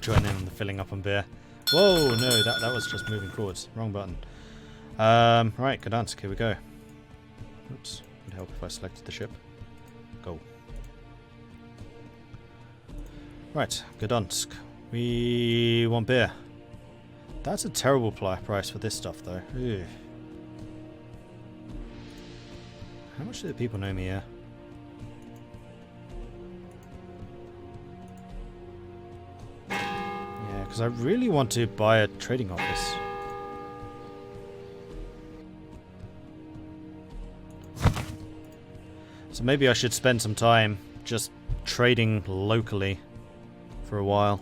join in on the filling up on beer. Whoa, no, that was just moving forwards. Wrong button. Right, Gdansk, here we go. Oops, would help if I selected the ship. Go. Right, Gdansk. We want beer. That's a terrible price for this stuff, though. Ew. How much do the people know me here? Yeah, because I really want to buy a trading office. So maybe I should spend some time just trading locally for a while.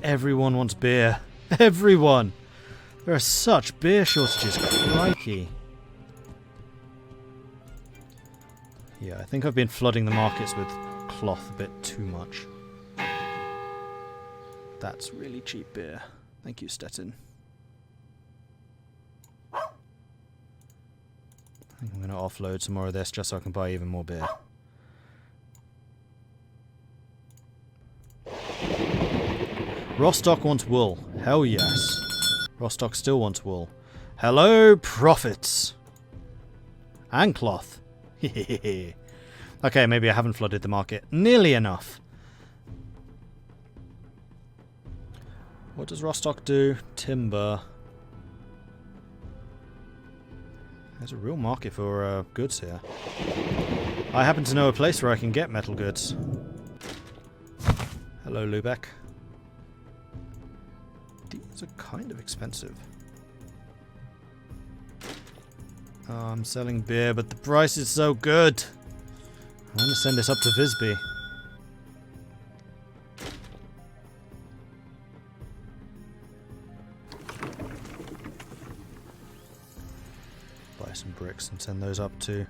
Everyone wants beer. Everyone! There are such beer shortages. Crikey. Yeah, I think I've been flooding the markets with cloth a bit too much. That's really cheap beer. Thank you, Stettin. I think I'm going to offload some more of this just so I can buy even more beer. Rostock wants wool. Hell yes. Rostock still wants wool. Hello, profits! And cloth. Okay, maybe I haven't flooded the market nearly enough. What does Rostock do? Timber. There's a real market for goods here. I happen to know a place where I can get metal goods. Hello, Lübeck. These are kind of expensive. Oh, I'm selling beer, but the price is so good. I want to send this up to Visby. Buy some bricks and send those up to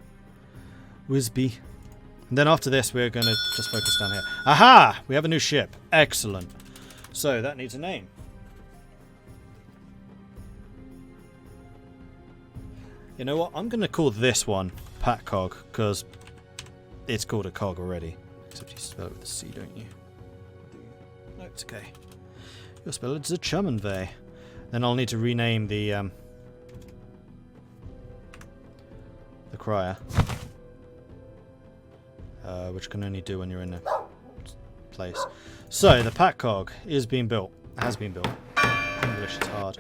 Wisby. And then after this, we're going to just focus down here. Aha! We have a new ship. Excellent. So, that needs a name. You know what? I'm going to call this one Pat Cog, because it's called a cog already. Except you spell it with a C, don't you? No, it's okay. You'll spell it as a Chumenve. Then I'll need to rename the crier. Which can only do when you're in a place. So, the Pat Cog is being built. Has been built. English is hard.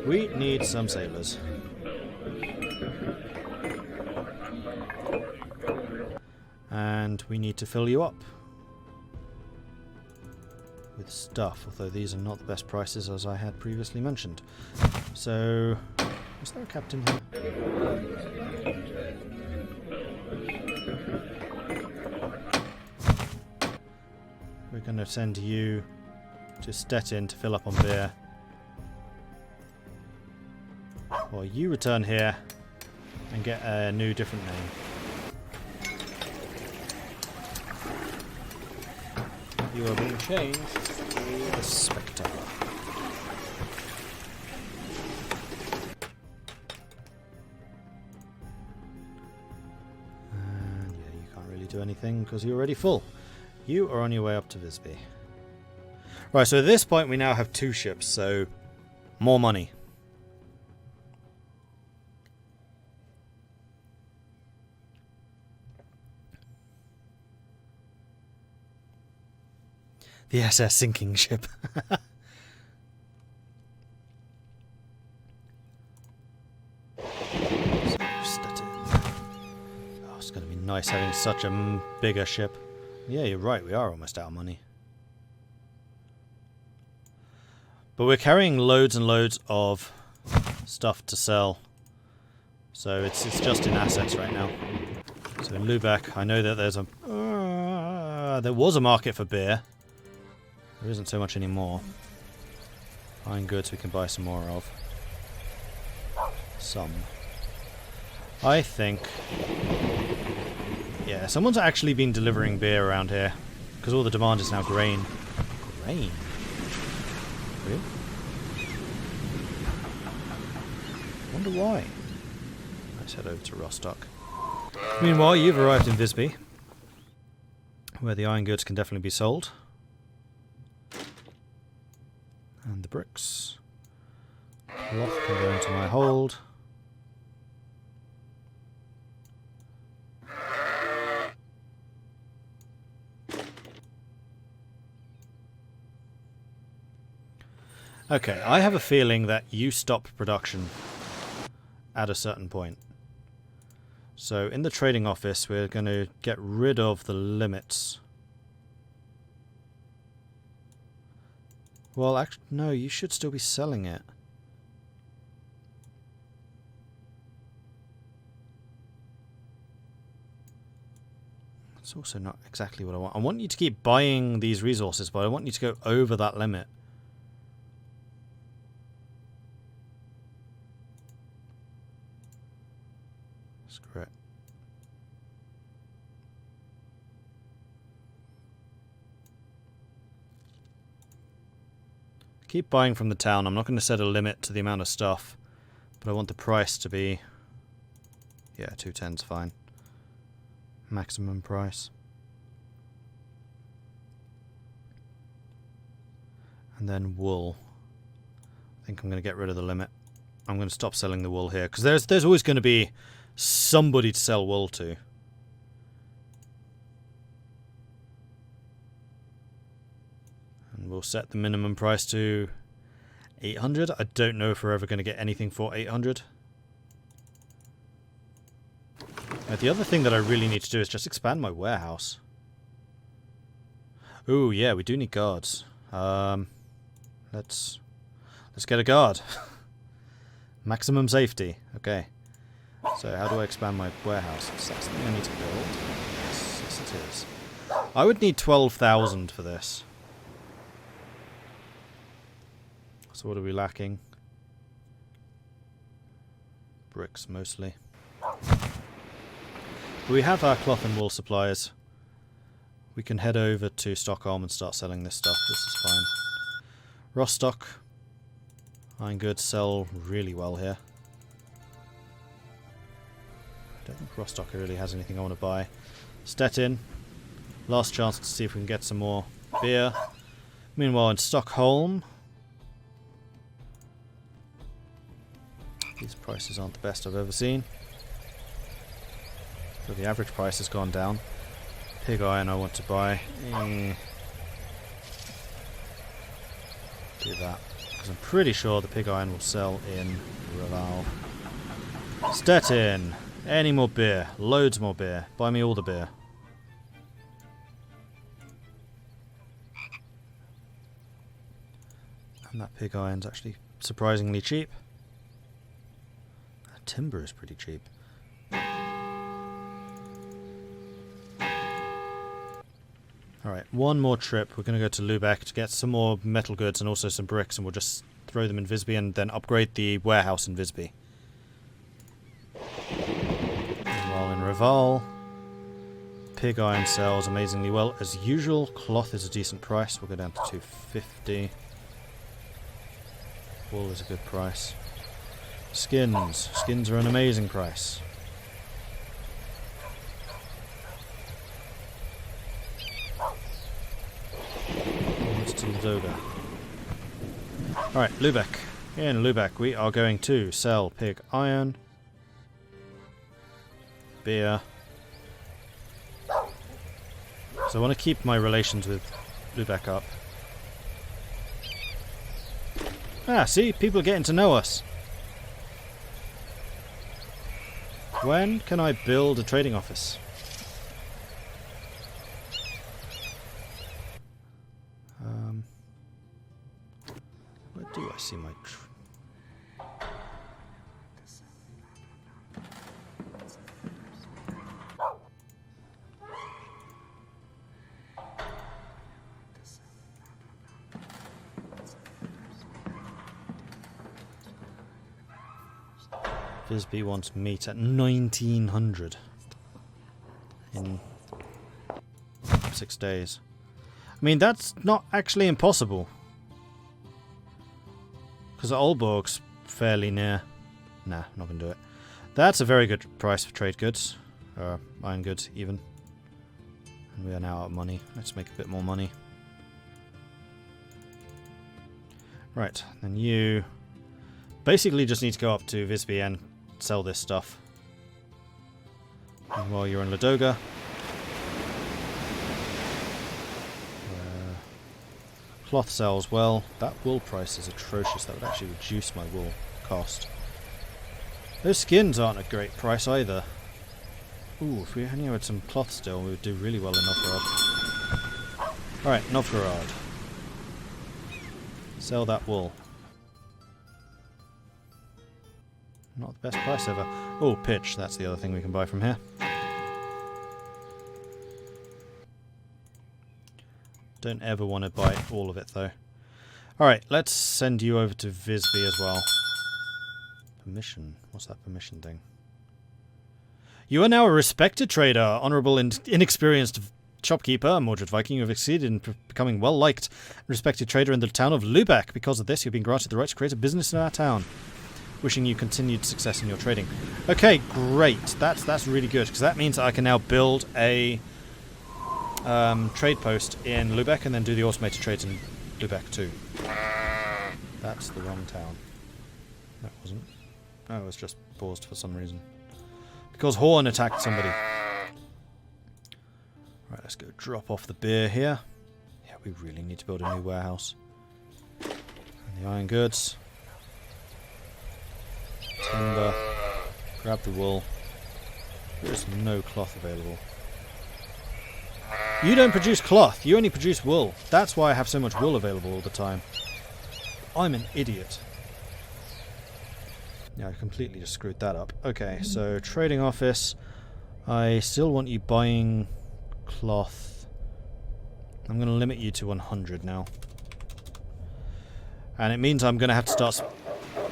We need some sailors. And we need to fill you up with stuff, although these are not the best prices as I had previously mentioned. So, is there a captain here? We're going to send you to Stettin to fill up on beer. While you return here and get a new different name. You are being changed to the Spectre. And yeah, you can't really do anything because you're already full. You are on your way up to Visby. Right, so at this point we now have 2 ships, so more money. The SS sinking ship. Oh, it's going to be nice having such a bigger ship. Yeah, you're right, we are almost out of money. But we're carrying loads and loads of stuff to sell. So it's just in assets right now. So in Lübeck, I know that there's a... there was a market for beer. There isn't so much anymore. Fine goods we can buy some more of. Some. I think... yeah, someone's actually been delivering beer around here. Because all the demand is now grain. Grain? Really? Wonder why. Let's head over to Rostock. Meanwhile, you've arrived in Visby, where the iron goods can definitely be sold. And the bricks. Cloth can go into my hold. Okay, I have a feeling that you stop production at a certain point. So in the trading office, we're going to get rid of the limits. Well, actually, no, you should still be selling it. That's also not exactly what I want. I want you to keep buying these resources, but I want you to go over that limit. Screw it. Keep buying from the town. I'm not going to set a limit to the amount of stuff, but I want the price to be... yeah, 210's fine. Maximum price. And then wool. I think I'm going to get rid of the limit. I'm going to stop selling the wool here, because there's always going to be somebody to sell wool to. And we'll set the minimum price to 800. I don't know if we're ever going to get anything for 800. The other thing that I really need to do is just expand my warehouse. Ooh, yeah, we do need guards. Let's get a guard. Maximum safety. Okay. So how do I expand my warehouse? Is that something I need to build? Yes, it is. I would need 12,000 for this. So what are we lacking? Bricks, mostly. We have our cloth and wool supplies. We can head over to Stockholm and start selling this stuff. This is fine. Rostock. Iron goods sell really well here. I don't think Rostock really has anything I want to buy. Stettin. Last chance to see if we can get some more beer. Meanwhile in Stockholm... these prices aren't the best I've ever seen. So the average price has gone down. Pig iron I want to buy. Do that. Because I'm pretty sure the pig iron will sell in Raval. Stettin! Any more beer? Loads more beer. Buy me all the beer. And that pig iron's actually surprisingly cheap. That timber is pretty cheap. Alright, one more trip. We're going to go to Lubeck to get some more metal goods and also some bricks, and we'll just throw them in Visby and then upgrade the warehouse in Visby. While in Raval, pig iron sells amazingly well. As usual, cloth is a decent price. We'll go down to 250. Wool is a good price. Skins. Skins are an amazing price. Alright, Lubeck. In Lubeck we are going to sell pig iron, beer. So I want to keep my relations with Lubeck up. Ah, see? People are getting to know us. When can I build a trading office? Where do I see my... Visby wants meat at 1900 in 6 days. I mean, that's not actually impossible. Because Aalborg's fairly near. Nah, not going to do it. That's a very good price for trade goods. Iron goods, even. And we are now out of money. Let's make a bit more money. Right, and you basically just need to go up to Visby and sell this stuff. And while you're in Ladoga, cloth sells well. That wool price is atrocious. That would actually reduce my wool cost. Those skins aren't a great price either. Ooh, if we only had some cloth still, we would do really well in Novgorod. Alright, Novgorod. Sell that wool. Not the best price ever. Oh, pitch. That's the other thing we can buy from here. Don't ever want to buy all of it, though. Alright, let's send you over to Visby as well. Permission. What's that permission thing? You are now a respected trader, honourable and inexperienced shopkeeper, Mordred Viking. You have succeeded in becoming well-liked and respected trader in the town of Lübeck. Because of this, you've been granted the right to create a business in our town. Wishing you continued success in your trading. Okay, great. That's really good, because that means that I can now build a trade post in Lübeck and then do the automated trades in Lübeck too. That's the wrong town. That wasn't. Oh, it was just paused for some reason. Because Horn attacked somebody. Right, let's go drop off the beer here. Yeah, we really need to build a new warehouse. And the iron goods. Timber. Grab the wool. There is no cloth available. You don't produce cloth, you only produce wool. That's why I have so much wool available all the time. I'm an idiot. Yeah, I completely just screwed that up. Okay, so trading office. I still want you buying cloth. I'm going to limit you to 100 now. And it means I'm going to have to start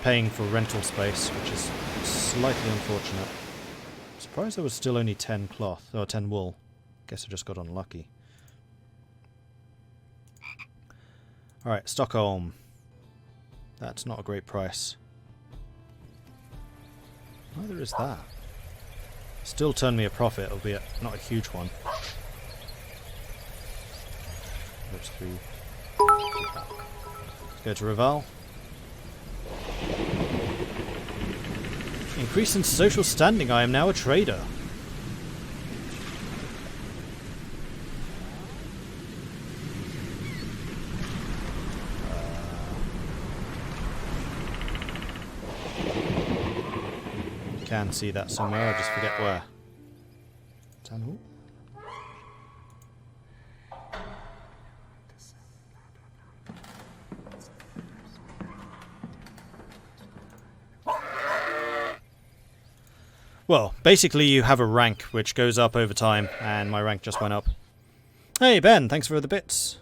paying for rental space, which is slightly unfortunate. I'm surprised there was still only 10 cloth, or 10 wool. Guess I just got unlucky. Alright, Stockholm. That's not a great price. Neither is that. Still turn me a profit, albeit not a huge one. Let's go to Reval. Increase in social standing. I am now a trader. Can see that somewhere, I just forget where. Town hall? Well, basically you have a rank which goes up over time, and my rank just went up. Hey Ben, thanks for the bits.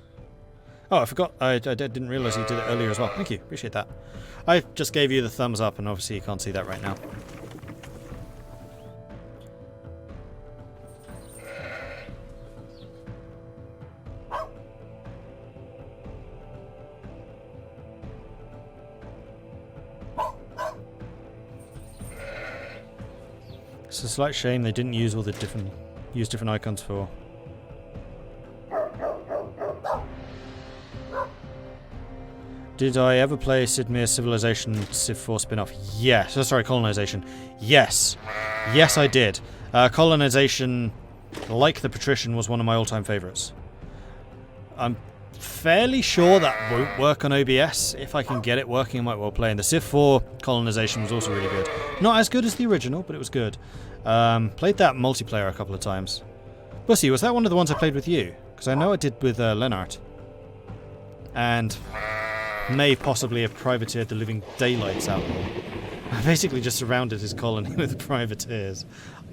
Oh, I forgot, I didn't realise you did it earlier as well. Thank you, appreciate that. I just gave you the thumbs up, and obviously you can't see that right now. It's a slight shame they didn't use all the different icons for. Did I ever play Sid Meier's Civilization Civ 4 spin-off? Yes. Oh, sorry, Colonization. Yes. Yes, I did. Colonization, like the Patrician, was one of my all-time favourites. I'm fairly sure that won't work on OBS. If I can get it working, I might well play. And the Civ 4 Colonization was also really good. Not as good as the original, but it was good. Played that multiplayer a couple of times. Bussy, was that one of the ones I played with you? Because I know I did with Lennart. And may possibly have privateered the living daylights out of him. I basically just surrounded his colony with privateers.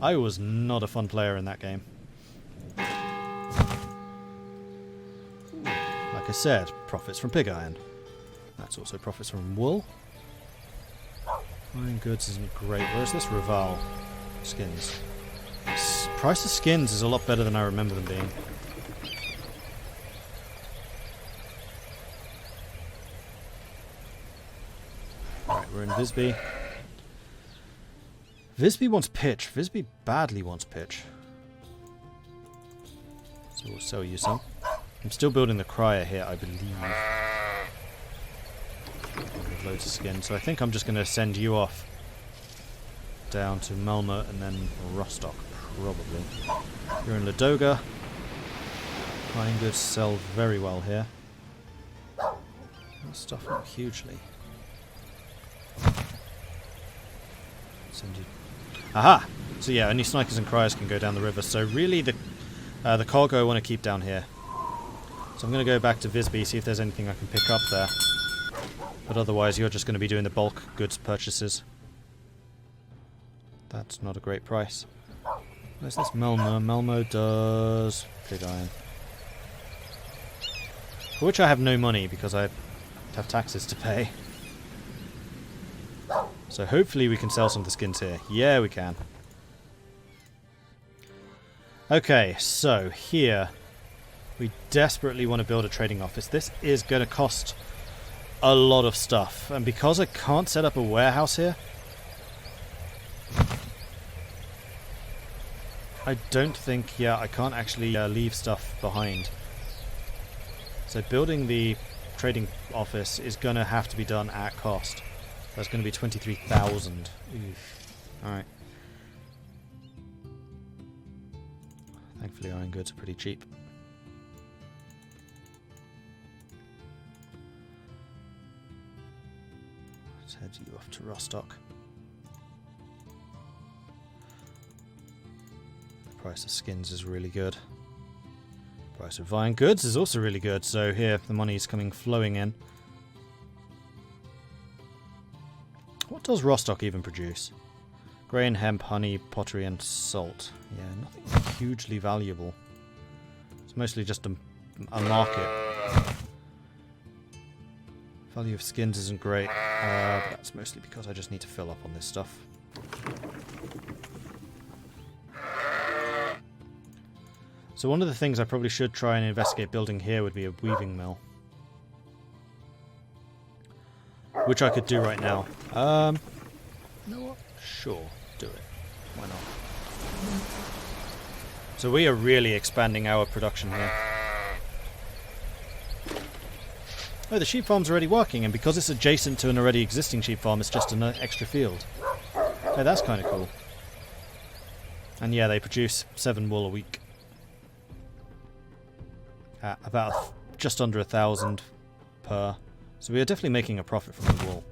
I was not a fun player in that game. Like I said, profits from pig iron. That's also profits from wool. Iron goods isn't great. Where's this Reval? Skins. Price of skins is a lot better than I remember them being. Alright, we're in Visby. Visby wants pitch. Visby badly wants pitch. So we'll sell you some. I'm still building the crier here, I believe. with loads of skin. So I think I'm just going to send you off down to Malmo and then Rostock, probably. You're in Ladoga. Iron goods sell very well here. Stuff not hugely. Send you. Aha! So yeah, only snipers and criers can go down the river. So really, the cargo I want to keep down here. So I'm going to go back to Visby, see if there's anything I can pick up there. But otherwise, you're just going to be doing the bulk goods purchases. That's not a great price. Where's this Malmo? Malmo does pig iron. For which I have no money because I have taxes to pay. So hopefully we can sell some of the skins here. Yeah, we can. Okay, so here we desperately want to build a trading office. This is going to cost a lot of stuff. And because I can't set up a warehouse here, I don't think, I can't actually leave stuff behind. So building the trading office is going to have to be done at cost. That's going to be 23,000. Alright. Thankfully iron goods are pretty cheap. Let's head you off to Rostock. The price of skins is really good. Price of iron goods is also really good, so here the money is flowing in. What does Rostock even produce? Grain, hemp, honey, pottery and salt. Yeah, nothing hugely valuable. It's mostly just a market. Value of skins isn't great, but that's mostly because I just need to fill up on this stuff. So one of the things I probably should try and investigate building here would be a weaving mill. Which I could do right now. You know what? Sure, do it. Why not? So we are really expanding our production here. Oh, the sheep farm's already working, and because it's adjacent to an already existing sheep farm, it's just an extra field. Oh, that's kind of cool. And yeah, they produce 7 wool a week. At about just under 1,000 per. So we are definitely making a profit from the wool.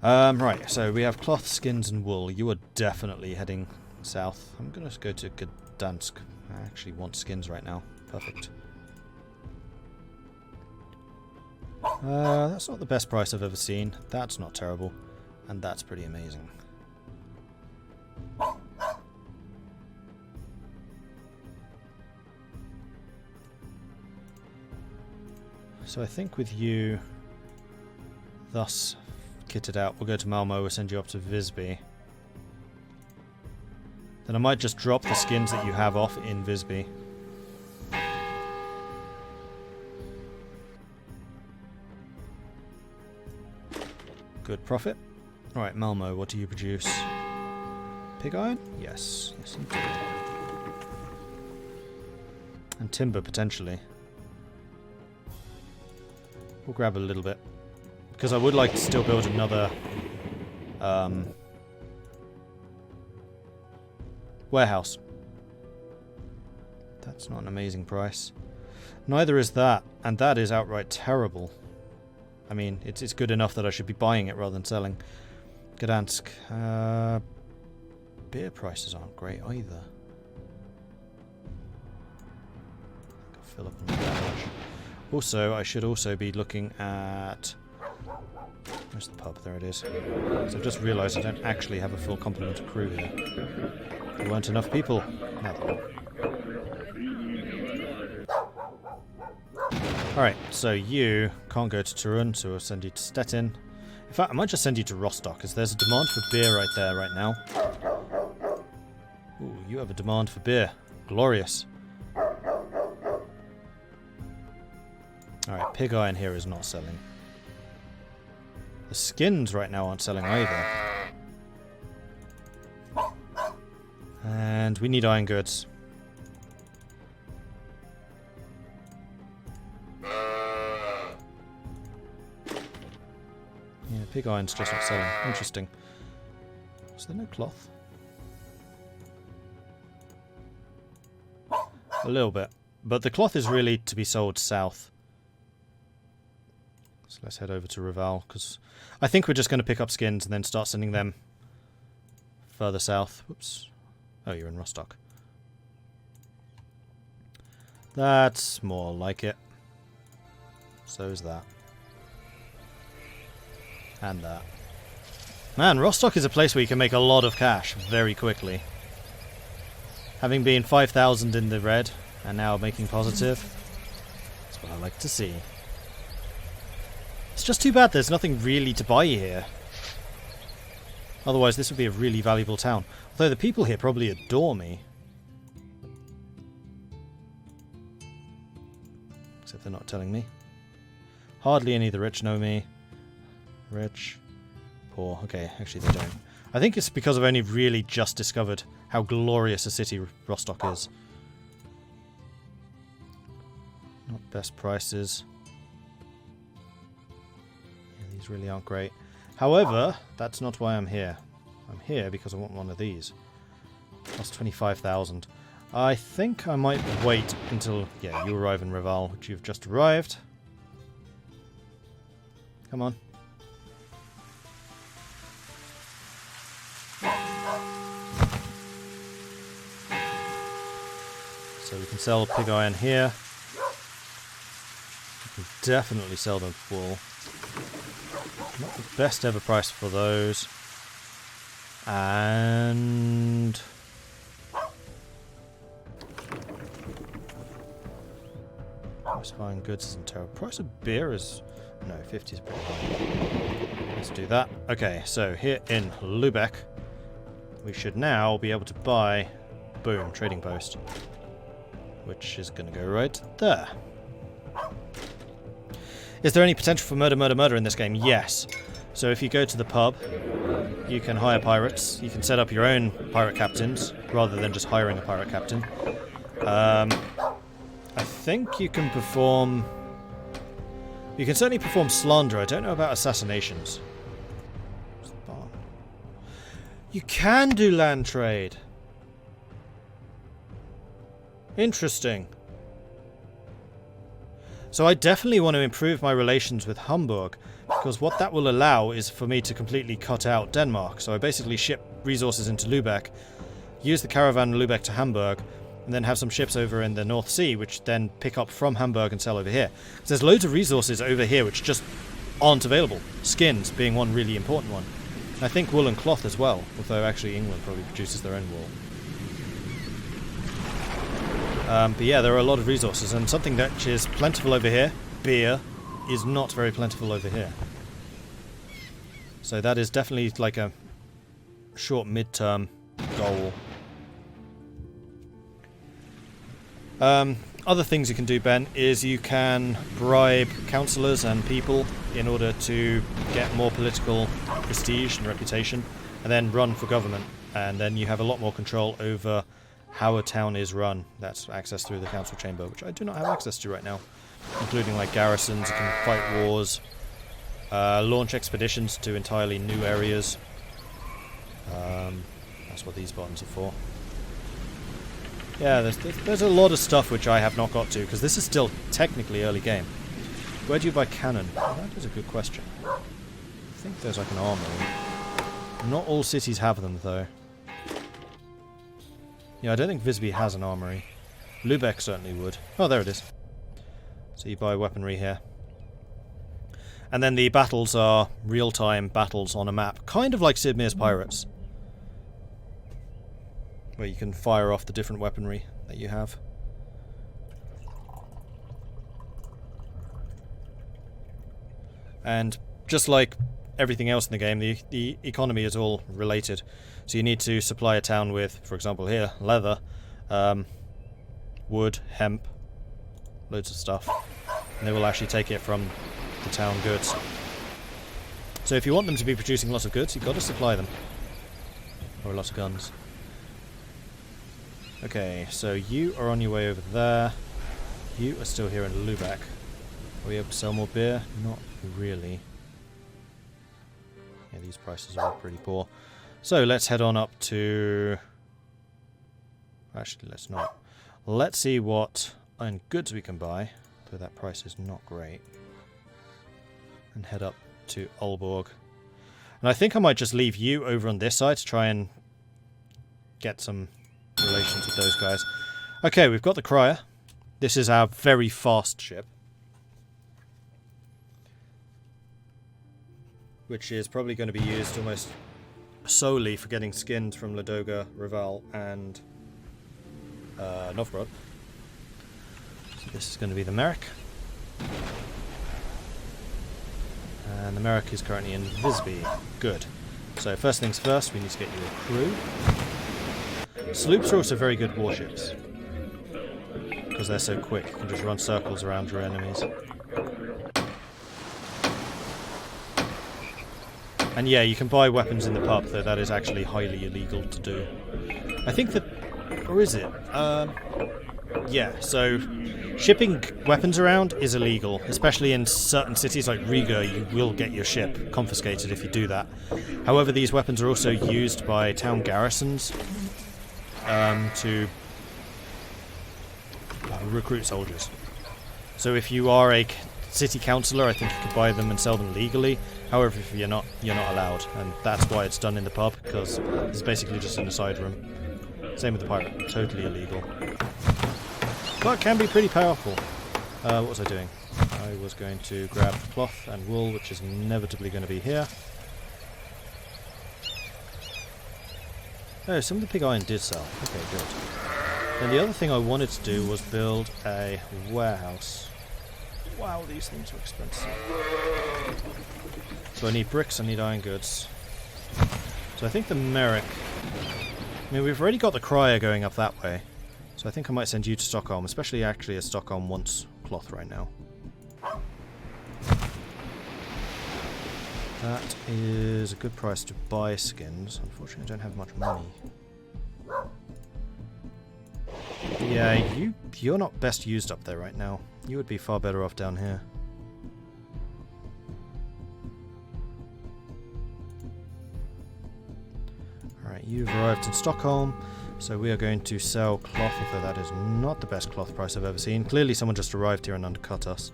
Right, so we have cloth, skins and wool. You are definitely heading south. I'm going to go to Gdansk. I actually want skins right now. Perfect. That's not the best price I've ever seen. That's not terrible. And that's pretty amazing. So I think with you thus kitted out, we'll go to Malmo, we'll send you up to Visby. Then I might just drop the skins that you have off in Visby. Good profit. Alright, Malmo, what do you produce? Pig iron? Yes. Yes, you do. And timber, potentially. We'll grab a little bit. Because I would like to still build another warehouse. That's not an amazing price. Neither is that. And that is outright terrible. I mean, it's good enough that I should be buying it rather than selling. Gdansk. Beer prices aren't great either. I can fill up on that much. Also, I should also be looking at... Where's the pub? There it is. So I've just realised I don't actually have a full complement of crew here. There weren't enough people. Now there are. Alright, so you can't go to Turun, so we'll send you to Stettin. In fact, I might just send you to Rostock, because there's a demand for beer right there, right now. Ooh, you have a demand for beer. Glorious. Alright, pig iron here is not selling. The skins right now aren't selling either. And we need iron goods. Yeah, pig iron's just not selling. Interesting. Is there no cloth? A little bit. But the cloth is really to be sold south. So let's head over to Rival, because I think we're just going to pick up skins and then start sending them further south. Whoops. Oh, you're in Rostock. That's more like it. So is that. And that. Man, Rostock is a place where you can make a lot of cash very quickly. Having been 5,000 in the red and now making positive, that's what I like to see. It's just too bad there's nothing really to buy here. Otherwise this would be a really valuable town. Although the people here probably adore me. Except they're not telling me. Hardly any of the rich know me. Rich. Poor. Okay, actually they don't. I think it's because I've only really just discovered how glorious a city Rostock is. Not best prices. Yeah, these really aren't great. However, that's not why I'm here. I'm here because I want one of these. Cost 25,000. I think I might wait until, yeah, you arrive in Rival, which you've just arrived. Come on. So we can sell pig iron here. We can definitely sell them wool. Not the best ever price for those. And price of fine goods isn't terrible. Price of beer is no, 50 is pretty high. Let's do that. Okay, so here in Lübeck, we should now be able to buy, boom, trading post, which is going to go right there. Is there any potential for murder in this game? Yes. So if you go to the pub, you can hire pirates. You can set up your own pirate captains, rather than just hiring a pirate captain. I think you can perform... You can certainly perform slander. I don't know about assassinations. You can do land trade. Interesting. So I definitely want to improve my relations with Hamburg, because what that will allow is for me to completely cut out Denmark. So I basically ship resources into Lübeck, use the caravan Lübeck to Hamburg, and then have some ships over in the North Sea, which then pick up from Hamburg and sell over here. So there's loads of resources over here which just aren't available. Skins being one really important one. I think wool and cloth as well, although actually England probably produces their own wool. But yeah, there are a lot of resources, and something that is plentiful over here, beer, is not very plentiful over here. So that is definitely like a short mid-term goal. Other things you can do, Ben, is you can bribe councillors and people in order to get more political prestige and reputation, and then run for government, and then you have a lot more control over how a town is run. That's access through the council chamber, which I do not have access to right now, including like garrisons. You can fight wars, launch expeditions to entirely new areas. That's what these buttons are for. Yeah, there's a lot of stuff which I have not got to, because this is still technically early game. Where do you buy cannon? Well, that is a good question. I think there's like an armory. Not all cities have them, though. Yeah, I don't think Visby has an armory. Lübeck certainly would. Oh, there it is. So you buy weaponry here. And then the battles are real-time battles on a map, kind of like Sid Meier's Pirates, where you can fire off the different weaponry that you have. And just like everything else in the game, the economy is all related. So you need to supply a town with, for example here, leather, wood, hemp, loads of stuff. And they will actually take it from the town goods. So if you want them to be producing lots of goods, you've got to supply them. Or a lot of guns. Okay, so you are on your way over there. You are still here in Lübeck. Are we able to sell more beer? Not really. Yeah, these prices are all pretty poor. So let's head on up to... Actually, let's not. Let's see what iron goods we can buy, though that price is not great. And head up to Aalborg. And I think I might just leave you over on this side to try and get some relations with those guys. Okay, we've got the Crier. This is our very fast ship, which is probably going to be used almost solely for getting skins from Ladoga, Reval, and Novgorod. So this is going to be the Merrick. And the Merrick is currently in Visby. Good. So first things first, we need to get you a crew. Sloops are also very good warships, because they're so quick. You can just run circles around your enemies. And yeah, you can buy weapons in the pub, though that is actually highly illegal to do. I think that... Or is it? Yeah, so shipping weapons around is illegal, especially in certain cities like Riga. You will get your ship confiscated if you do that. However, these weapons are also used by town garrisons to recruit soldiers. So if you are a city councillor, I think you can buy them and sell them legally. However, if you're not allowed, and that's why it's done in the pub, because it's basically just in a side room. Same with the pirate, totally illegal. But can be pretty powerful. What was I doing? I was going to grab cloth and wool, which is inevitably going to be here. Oh, some of the pig iron did sell. Okay, good. And the other thing I wanted to do was build a warehouse. Wow, these things are expensive. So I need bricks, I need iron goods. So I think the Merrick... I mean, we've already got the Crier going up that way. So I think I might send you to Stockholm, especially actually as Stockholm wants cloth right now. That is a good price to buy skins. Unfortunately, I don't have much money. Yeah, you're not best used up there right now. You would be far better off down here. Alright, you've arrived in Stockholm, so we are going to sell cloth, although that is not the best cloth price I've ever seen. Clearly someone just arrived here and undercut us.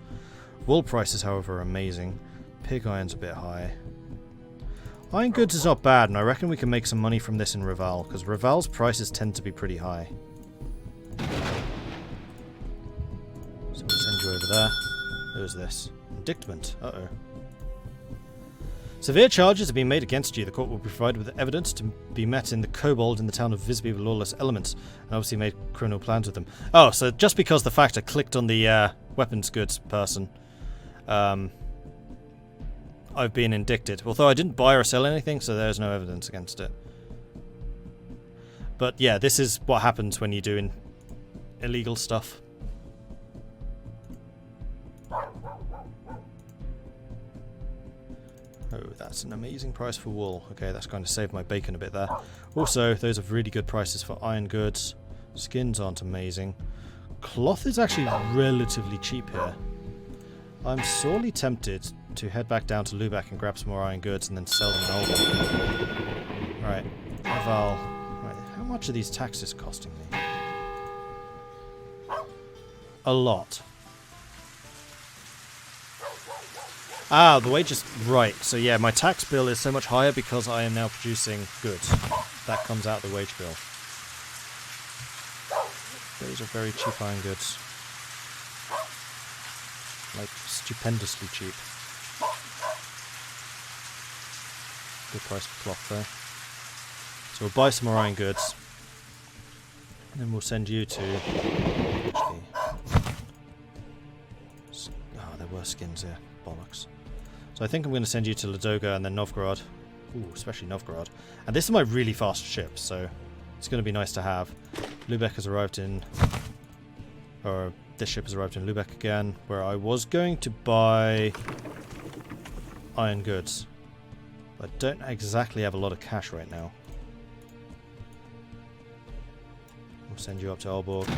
Wool prices, however, are amazing. Pig iron's a bit high. Iron goods is not bad, and I reckon we can make some money from this in Reval, because Reval's prices tend to be pretty high. So we'll send you over there. Who's this? Indictment. Uh-oh. Severe charges have been made against you. The court will be provided with evidence to be met in the kobold in the town of Visby with lawless elements, and obviously made criminal plans with them. Oh, so just because the fact I clicked on the weapons goods person, I've been indicted. Although I didn't buy or sell anything, so there's no evidence against it. But yeah, this is what happens when you do illegal stuff. Oh, that's an amazing price for wool. Okay, that's going to save my bacon a bit there. Also, those are really good prices for iron goods. Skins aren't amazing. Cloth is actually relatively cheap here. I'm sorely tempted to head back down to Lubeck and grab some more iron goods and then sell them in Aalborg. Right, Reval. Right, how much are these taxes costing me? A lot. Ah, the wages... Right, so yeah, my tax bill is so much higher because I am now producing goods. That comes out the wage bill. Those are very cheap iron goods. Like, stupendously cheap. Good price for cloth there. So we'll buy some more iron goods. And then we'll send you to... Oh, there were skins here. Bollocks. So I think I'm going to send you to Ladoga and then Novgorod. Ooh, especially Novgorod. And this is my really fast ship, so it's going to be nice to have. Lubeck has arrived in... Or this ship has arrived in Lubeck again, where I was going to buy iron goods. But I don't exactly have a lot of cash right now. We'll send you up to Aalborg.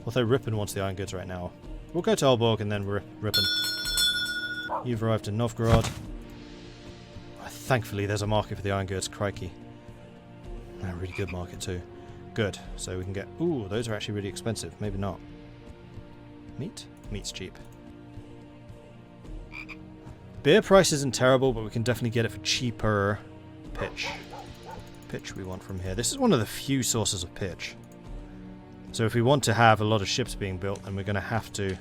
Although Ripon wants the iron goods right now. We'll go to Aalborg and then Ripon. You've arrived in Novgorod. Thankfully there's a market for the iron goods, crikey. A really good market too. Good, so we can get... Ooh, those are actually really expensive. Maybe not. Meat? Meat's cheap. Beer price isn't terrible, but we can definitely get it for cheaper. Pitch. Pitch we want from here. This is one of the few sources of pitch. So if we want to have a lot of ships being built, then we're going to have to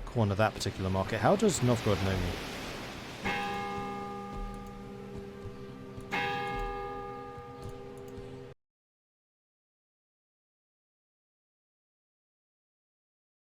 corner that particular market. How does Novgorod know me?